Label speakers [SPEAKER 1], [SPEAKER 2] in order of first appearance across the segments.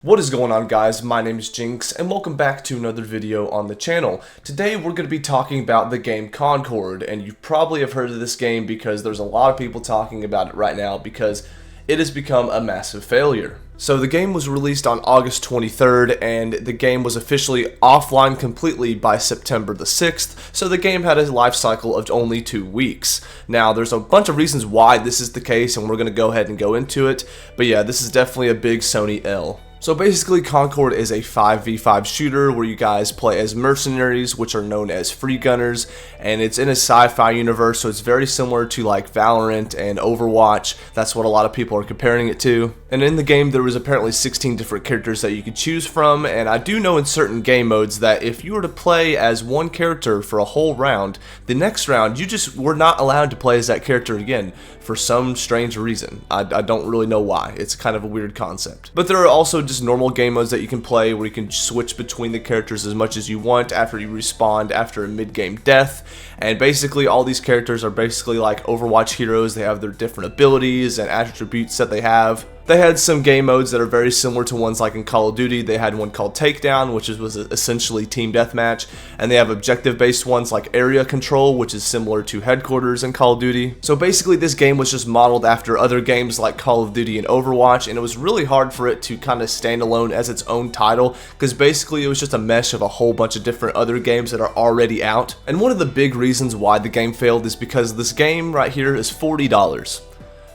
[SPEAKER 1] What is going on, guys? My name is Jinx and welcome back to another video on the channel. Today we're going to be talking about the game Concord, and you probably have heard of this game because there's a lot of people talking about it right now because it has become a massive failure. So the game was released on August 23rd and the game was officially offline completely by September the 6th, so the game had a life cycle of only 2 weeks. Now there's a bunch of reasons why this is the case and we're going to go ahead and go into it, but yeah, this is definitely a big Sony L. So basically, Concord is a 5v5 shooter where you guys play as mercenaries, which are known as free gunners, and it's in a sci-fi universe, so it's very similar to like Valorant and Overwatch. That's what a lot of people are comparing it to. And in the game, there was apparently 16 different characters that you could choose from, and I do know in certain game modes that if you were to play as one character for a whole round, the next round you just were not allowed to play as that character again for some strange reason. I don't really know why. It's kind of a weird concept. But there are also just normal game modes that you can play where you can switch between the characters as much as you want after you respawn after a mid-game death. And basically all these characters are basically like Overwatch heroes. They have their different abilities and attributes that they have. They had some game modes that are very similar to ones like in Call of Duty. They had one called Takedown, which was essentially team deathmatch, and they have objective-based ones like Area Control, which is similar to Headquarters in Call of Duty. So basically this game was just modeled after other games like Call of Duty and Overwatch, and it was really hard for it to kind of stand alone as its own title, because basically it was just a mesh of a whole bunch of different other games that are already out. And one of the big reasons why the game failed is because this game right here is $40.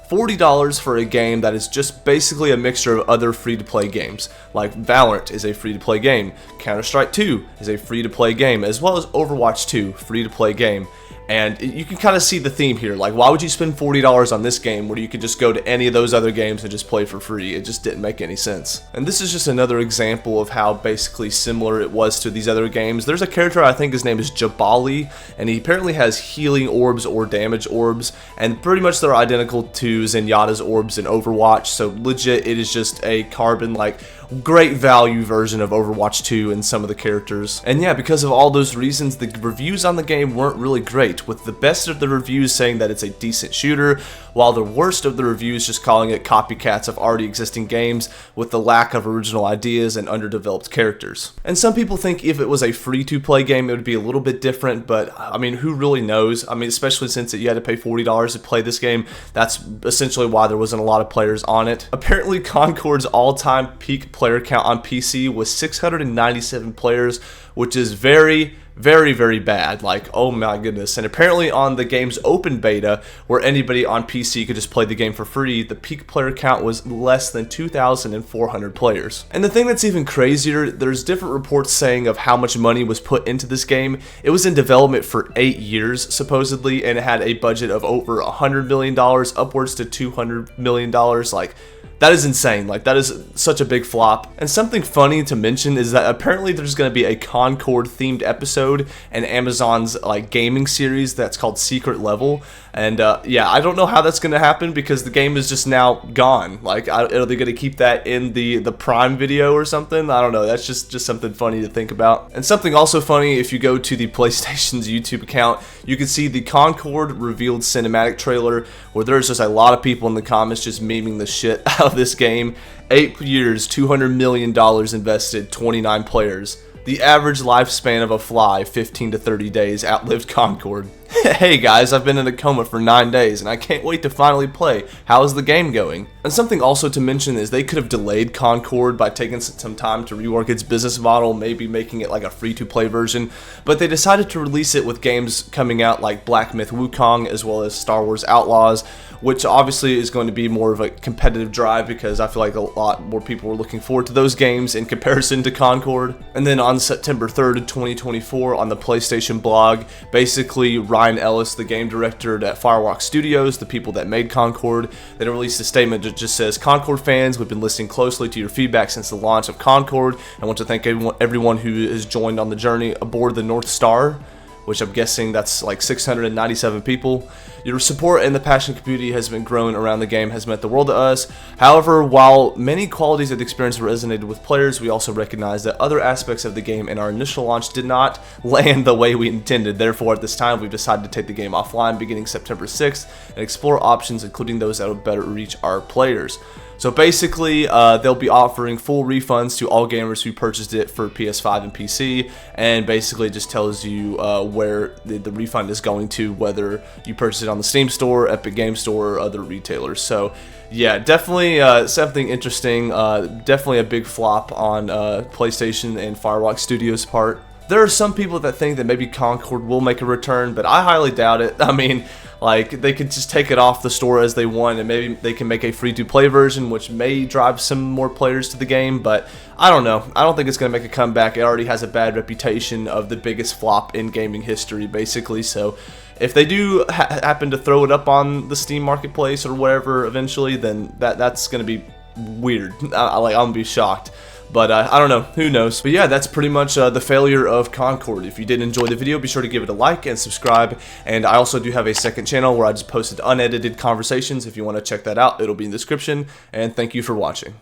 [SPEAKER 1] $40 for a game that is just basically a mixture of other free-to-play games. Like Valorant is a free-to-play game, Counter-Strike 2 is a free-to-play game, as well as Overwatch 2, free-to-play game. And you can kind of see the theme here. Like, why would you spend $40 on this game where you could just go to any of those other games and just play for free? It just didn't make any sense. And this is just another example of how basically similar it was to these other games. There's a character, I think his name is Jabali, and he apparently has healing orbs or damage orbs, and pretty much they're identical to Zenyatta's orbs in Overwatch, so legit it is just a carbon, like, great value version of Overwatch 2 and some of the characters. And yeah, because of all those reasons, the reviews on the game weren't really great, with the best of the reviews saying that it's a decent shooter, while the worst of the reviews just calling it copycats of already existing games with the lack of original ideas and underdeveloped characters. And some people think if it was a free-to-play game it would be a little bit different, but I mean, who really knows? I mean, especially since you had to pay $40 to play this game, that's essentially why there wasn't a lot of players on it. Apparently Concord's all-time peak player count on PC was 697 players, which is very bad. Like, oh my goodness. And apparently on the game's open beta, where anybody on PC could just play the game for free, the peak player count was less than 2,400 players. And the thing that's even crazier, there's different reports saying of how much money was put into this game. It was in development for 8 years supposedly, and it had a budget of over $100 million, upwards to $200 million. Like, that is insane. Like, that is such a big flop. And something funny to mention is that apparently there's going to be a Concord themed episode in Amazon's like gaming series that's called Secret Level. And yeah, I don't know how that's going to happen because the game is just now gone. Like, are they going to keep that in the Prime Video or something? I don't know. That's just something funny to think about. And something also funny, if you go to the PlayStation's YouTube account, you can see the Concord revealed cinematic trailer where there's just a lot of people in the comments just memeing the shit out of this game. 8 years, $200 million invested, 29 players. The average lifespan of a fly, 15 to 30 days, outlived Concord. Hey guys, I've been in a coma for 9 days and I can't wait to finally play. How's the game going? And something also to mention is they could have delayed Concord by taking some time to rework its business model, maybe making it like a free-to-play version, but they decided to release it with games coming out like Black Myth Wukong as well as Star Wars Outlaws, which obviously is going to be more of a competitive drive because I feel like a lot more people were looking forward to those games in comparison to Concord. And then on September 3rd, 2024, on the PlayStation blog, basically Ryan Ellis, the game director at Firewalk Studios, the people that made Concord, they released a statement that just says, "Concord fans, we've been listening closely to your feedback since the launch of Concord. I want to thank everyone who has joined on the journey aboard the North Star," which I'm guessing that's like 697 people. "Your support and the passion community has been growing around the game has meant the world to us. However, while many qualities of the experience resonated with players, we also recognize that other aspects of the game in our initial launch did not land the way we intended. Therefore, at this time, we've decided to take the game offline beginning September 6th and explore options, including those that will better reach our players." So basically, they'll be offering full refunds to all gamers who purchased it for PS5 and PC, and basically just tells you where the refund is going to, whether you purchase it on the Steam Store, Epic Game Store, or other retailers. So yeah, definitely something interesting. Definitely a big flop on PlayStation and Firewalk Studios' part. There are some people that think that maybe Concord will make a return, but I highly doubt it. I mean, like, they could just take it off the store as they want, and maybe they can make a free-to-play version, which may drive some more players to the game, but I don't know. I don't think it's going to make a comeback. It already has a bad reputation of the biggest flop in gaming history, basically, so if they do happen to throw it up on the Steam Marketplace or wherever eventually, then that's going to be weird. I'm going to be shocked. But I don't know, who knows. But yeah, that's pretty much the failure of Concord. If you did enjoy the video, be sure to give it a like and subscribe. And I also do have a second channel where I just posted unedited conversations. If you want to check that out, it'll be in the description. And thank you for watching.